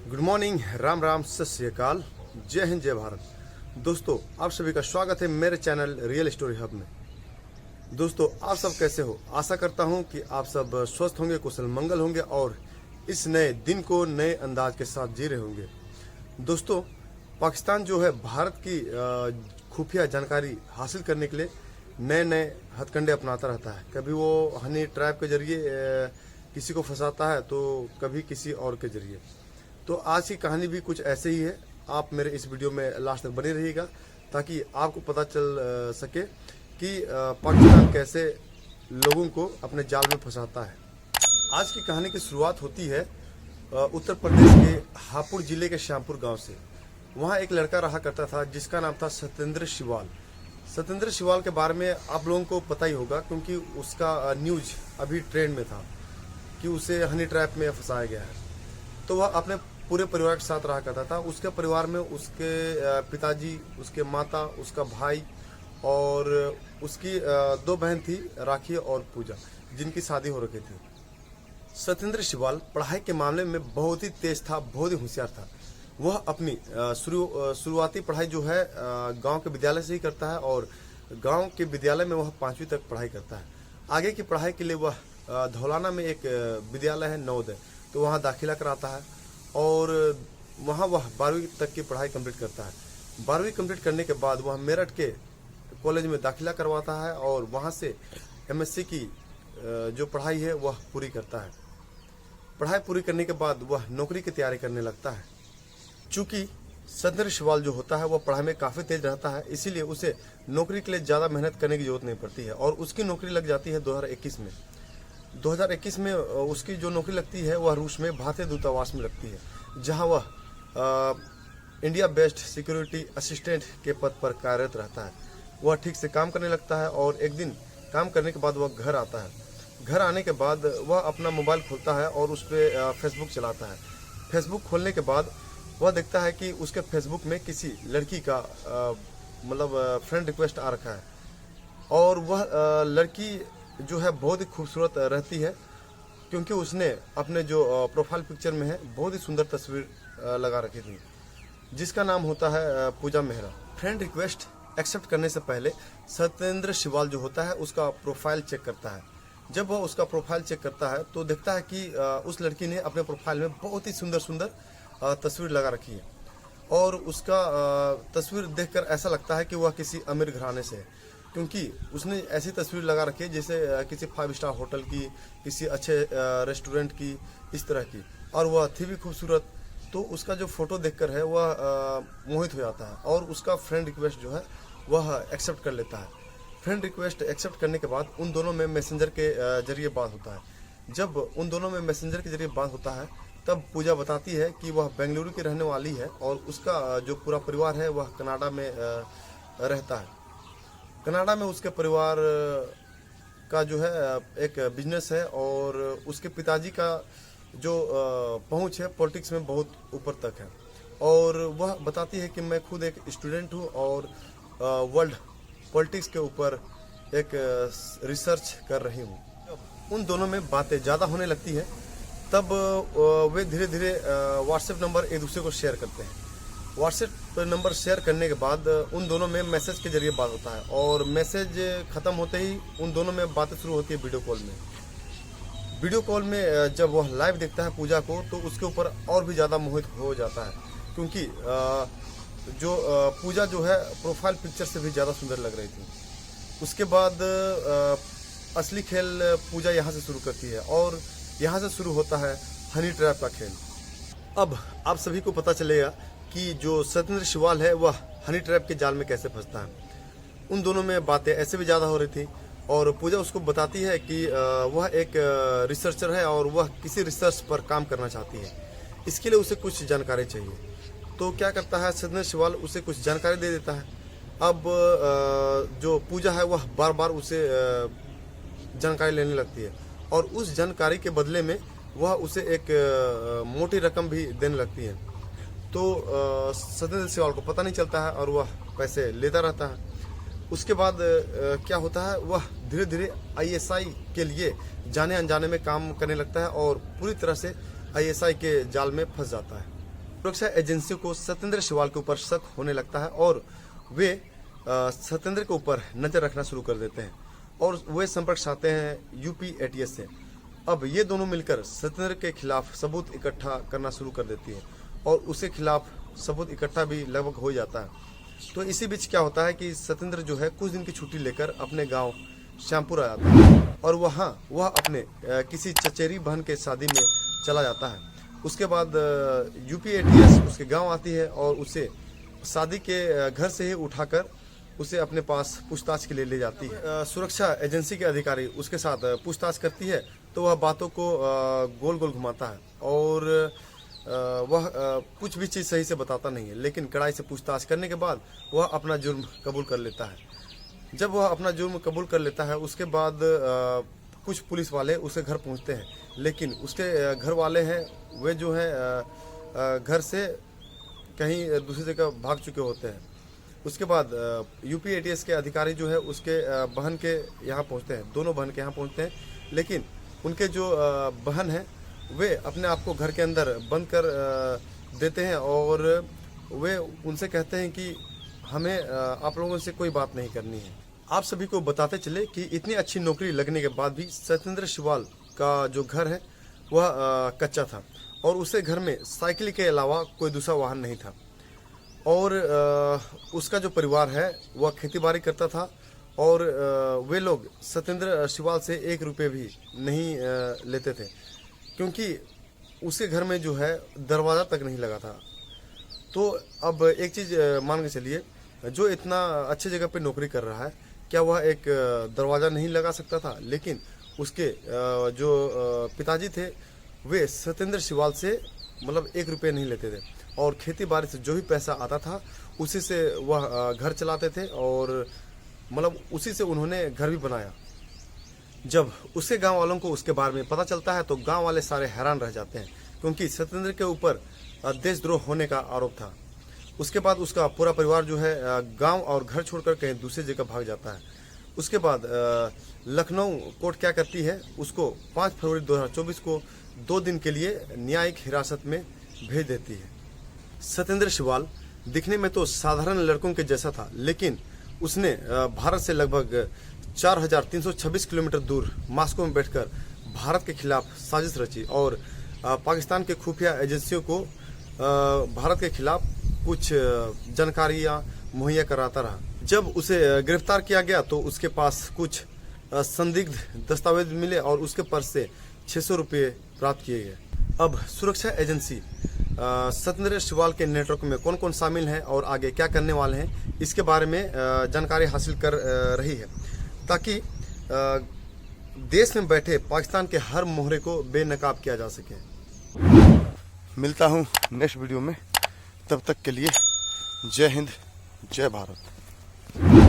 Good morning, Ram Ram, सत श्री अकाल, जय हिंद, जय भारत। दोस्तों, आप सभी का स्वागत है मेरे चैनल रियल स्टोरी हब में। दोस्तों, आप सब कैसे हो? आशा करता हूं कि आप सब स्वस्थ होंगे, कुशल मंगल होंगे और इस नए दिन को नए अंदाज के साथ जी रहे होंगे। दोस्तों, पाकिस्तान जो है भारत की खुफिया जानकारी हासिल करने के लिए नए नए हथकंडे अपनाता रहता है। कभी वो हनी ट्रैप के जरिए किसी को फंसाता है तो कभी किसी और के जरिए। तो आज की कहानी भी कुछ ऐसे ही है। आप मेरे इस वीडियो में लास्ट तक बने रहिएगा ताकि आपको पता चल सके कि पाकिस्तान कैसे लोगों को अपने जाल में फंसाता है। आज की कहानी की शुरुआत होती है उत्तर प्रदेश के हापुड़ जिले के श्यामपुर गांव से। वहां एक लड़का रहा करता था जिसका नाम था सत्येंद्र शिवाल। सत्येंद्र शिवाल के बारे में आप लोगों को पता ही होगा क्योंकि उसका न्यूज अभी ट्रेंड में था कि उसे हनी ट्रैप में फंसाया गया है। तो वह अपने पूरे परिवार के साथ रहा करता था। उसके परिवार में उसके पिताजी, उसके माता, उसका भाई और उसकी दो बहन थी, राखी और पूजा, जिनकी शादी हो रखी थी। सत्येंद्र शिवाल पढ़ाई के मामले में बहुत ही तेज था, बहुत ही होशियार था। वह अपनी शुरुआती पढ़ाई जो है गांव के विद्यालय से ही करता है और गांव के विद्यालय में वह 5वीं तक पढ़ाई करता है। आगे की पढ़ाई के लिए वह धौलाना में एक विद्यालय है नवोदय, तो वहाँ दाखिला कराता है और वहाँ वह 12वीं तक की पढ़ाई कंप्लीट करता है। 12वीं कंप्लीट करने के बाद वह मेरठ के कॉलेज में दाखिला करवाता है और वहाँ से एमएससी की जो पढ़ाई है वह पूरी करता है। पढ़ाई पूरी करने के बाद वह नौकरी की तैयारी करने लगता है। चूँकि सत्येंद्र शिवाल जो होता है वह पढ़ाई में काफ़ी तेज रहता है, इसीलिए उसे नौकरी के लिए ज़्यादा मेहनत करने की जरूरत नहीं पड़ती है और उसकी नौकरी लग जाती है 2021 में। 2021 में उसकी जो नौकरी लगती है वह रूस में भारतीय दूतावास में लगती है, जहां वह इंडिया बेस्ड सिक्योरिटी असिस्टेंट के पद पर कार्यरत रहता है। वह ठीक से काम करने लगता है और एक दिन काम करने के बाद वह घर आता है। घर आने के बाद वह अपना मोबाइल खोलता है और उस पर फेसबुक चलाता है। फेसबुक खोलने के बाद वह देखता है कि उसके फेसबुक में किसी लड़की का मतलब फ्रेंड रिक्वेस्ट आ रखा है और वह लड़की जो है बहुत ही खूबसूरत रहती है क्योंकि उसने अपने जो प्रोफाइल पिक्चर में है बहुत ही सुंदर तस्वीर लगा रखी थी, जिसका नाम होता है पूजा मेहरा। फ्रेंड रिक्वेस्ट एक्सेप्ट करने से पहले सत्येंद्र शिवाल जो होता है उसका प्रोफाइल चेक करता है। जब वह उसका प्रोफाइल चेक करता है तो देखता है कि उस लड़की ने अपने प्रोफाइल में बहुत ही सुंदर सुंदर तस्वीर लगा रखी है और उसका तस्वीर देखकर ऐसा लगता है कि वह किसी अमीर घराने से है, क्योंकि उसने ऐसी तस्वीर लगा रखी है जैसे किसी 5 स्टार होटल की, किसी अच्छे रेस्टोरेंट की, इस तरह की, और वह थी भी खूबसूरत। तो उसका जो फोटो देखकर है वह मोहित हो जाता है और उसका फ्रेंड रिक्वेस्ट जो है वह एक्सेप्ट कर लेता है। फ्रेंड रिक्वेस्ट एक्सेप्ट करने के बाद उन दोनों में मैसेंजर के जरिए बात होता है। जब उन दोनों में मैसेंजर के जरिए बात होता है तब पूजा बताती है कि वह बेंगलुरु की रहने वाली है और उसका जो पूरा परिवार है वह कनाडा में रहता है। कनाडा में उसके परिवार का जो है एक बिजनेस है और उसके पिताजी का जो पहुंच है पॉलिटिक्स में बहुत ऊपर तक है। और वह बताती है कि मैं खुद एक स्टूडेंट हूं और वर्ल्ड पॉलिटिक्स के ऊपर एक रिसर्च कर रही हूं। उन दोनों में बातें ज़्यादा होने लगती है तब वे धीरे धीरे व्हाट्सएप नंबर एक दूसरे को शेयर करते हैं। व्हाट्सएप नंबर शेयर करने के बाद उन दोनों में मैसेज के जरिए बात होता है और मैसेज ख़त्म होते ही उन दोनों में बातें शुरू होती है वीडियो कॉल में। वीडियो कॉल में जब वह लाइव देखता है पूजा को तो उसके ऊपर और भी ज़्यादा मोहित हो जाता है क्योंकि जो पूजा जो है प्रोफाइल पिक्चर से भी ज़्यादा सुंदर लग रही थी। उसके बाद असली खेल पूजा यहाँ से शुरू करती है और यहाँ से शुरू होता है हनी ट्रैप का खेल। अब आप सभी को पता चलेगा कि जो सत्येंद्र शिवाल है वह हनी ट्रैप के जाल में कैसे फंसता है। उन दोनों में बातें ऐसे भी ज़्यादा हो रही थी और पूजा उसको बताती है कि वह एक रिसर्चर है और वह किसी रिसर्च पर काम करना चाहती है, इसके लिए उसे कुछ जानकारी चाहिए। तो क्या करता है सत्येंद्र शिवाल, उसे कुछ जानकारी दे देता है। अब जो पूजा है वह बार बार उसे जानकारी लेने लगती है और उस जानकारी के बदले में वह उसे एक मोटी रकम भी देने लगती है। तो सत्येंद्र शिवाल को पता नहीं चलता है और वह पैसे लेता रहता है। उसके बाद क्या होता है, वह धीरे धीरे आईएसआई के लिए जाने अनजाने में काम करने लगता है और पूरी तरह से आईएसआई के जाल में फंस जाता है। सुरक्षा एजेंसियों को सत्येंद्र शिवाल के ऊपर शक होने लगता है और वे सत्येंद्र के ऊपर नजर रखना शुरू कर देते हैं और वे संपर्क साधते हैं यूपी एटीएस से। अब ये दोनों मिलकर सत्येंद्र के खिलाफ सबूत इकट्ठा करना शुरू कर देती है और उसके खिलाफ सबूत इकट्ठा भी लगभग हो जाता है। तो इसी बीच क्या होता है कि सत्येंद्र जो है कुछ दिन की छुट्टी लेकर अपने गांव श्यामपुर आ जाता है और वहाँ वह अपने किसी चचेरी बहन के शादी में चला जाता है। उसके बाद यूपी एटीएस उसके गांव आती है और उसे शादी के घर से ही उठाकर उसे अपने पास पूछताछ के लिए ले जाती है। सुरक्षा एजेंसी के अधिकारी उसके साथ पूछताछ करती है तो वह बातों को गोल गोल घुमाता है और वह कुछ भी चीज़ सही से बताता नहीं है, लेकिन कड़ाई से पूछताछ करने के बाद वह अपना जुर्म कबूल कर लेता है। जब वह अपना जुर्म कबूल कर लेता है उसके बाद कुछ पुलिस वाले उसके घर पहुंचते हैं, लेकिन उसके घर वाले हैं वे जो है घर से कहीं दूसरी जगह भाग चुके होते हैं। उसके बाद यूपी एटीएस के अधिकारी जो है उसके बहन के यहाँ पहुँचते हैं, दोनों बहन के यहाँ पहुँचते हैं, लेकिन उनके जो बहन है वे अपने आप को घर के अंदर बंद कर देते हैं और वे उनसे कहते हैं कि हमें आप लोगों से कोई बात नहीं करनी है। आप सभी को बताते चले कि इतनी अच्छी नौकरी लगने के बाद भी सत्येंद्र शिवाल का जो घर है वह कच्चा था और उसे घर में साइकिल के अलावा कोई दूसरा वाहन नहीं था और उसका जो परिवार है वह खेतीबाड़ी करता था और वे लोग सत्येंद्र शिवाल से 1 रुपये भी नहीं लेते थे, क्योंकि उसके घर में जो है दरवाज़ा तक नहीं लगा था। तो अब एक चीज़ मान के चलिए, जो इतना अच्छी जगह पे नौकरी कर रहा है क्या वह एक दरवाज़ा नहीं लगा सकता था? लेकिन उसके जो पिताजी थे वे सत्येंद्र शिवाल से मतलब 1 रुपये नहीं लेते थे और खेती बाड़ी से जो भी पैसा आता था उसी से वह घर चलाते थे और मतलब उसी से उन्होंने घर भी बनाया। जब उसके गांव वालों को उसके बारे में पता चलता है तो गांव वाले सारे हैरान रह जाते हैं, क्योंकि सत्येंद्र के ऊपर देशद्रोह होने का आरोप था। उसके बाद उसका पूरा परिवार जो है गांव और घर छोड़कर कहीं दूसरी जगह भाग जाता है। उसके बाद लखनऊ कोर्ट क्या करती है, उसको 5 फरवरी 2024 को 2 दिन के लिए न्यायिक हिरासत में भेज देती है। सत्येंद्र शिवाल दिखने में तो साधारण लड़कों के जैसा था, लेकिन उसने भारत से लगभग 4326 किलोमीटर दूर मॉस्को में बैठकर भारत के खिलाफ साजिश रची और पाकिस्तान के खुफिया एजेंसियों को भारत के खिलाफ कुछ जानकारियां मुहैया कराता रहा। जब उसे गिरफ्तार किया गया तो उसके पास कुछ संदिग्ध दस्तावेज मिले और उसके पर्स से 600 रुपये प्राप्त किए गए। अब सुरक्षा एजेंसी सत्येंद्र शिवाल के नेटवर्क में कौन कौन शामिल हैं और आगे क्या करने वाले हैं इसके बारे में जानकारी हासिल कर रही है, ताकि देश में बैठे पाकिस्तान के हर मोहरे को बेनकाब किया जा सके। मिलता हूँ नेक्स्ट वीडियो में, तब तक के लिए जय हिंद जय भारत।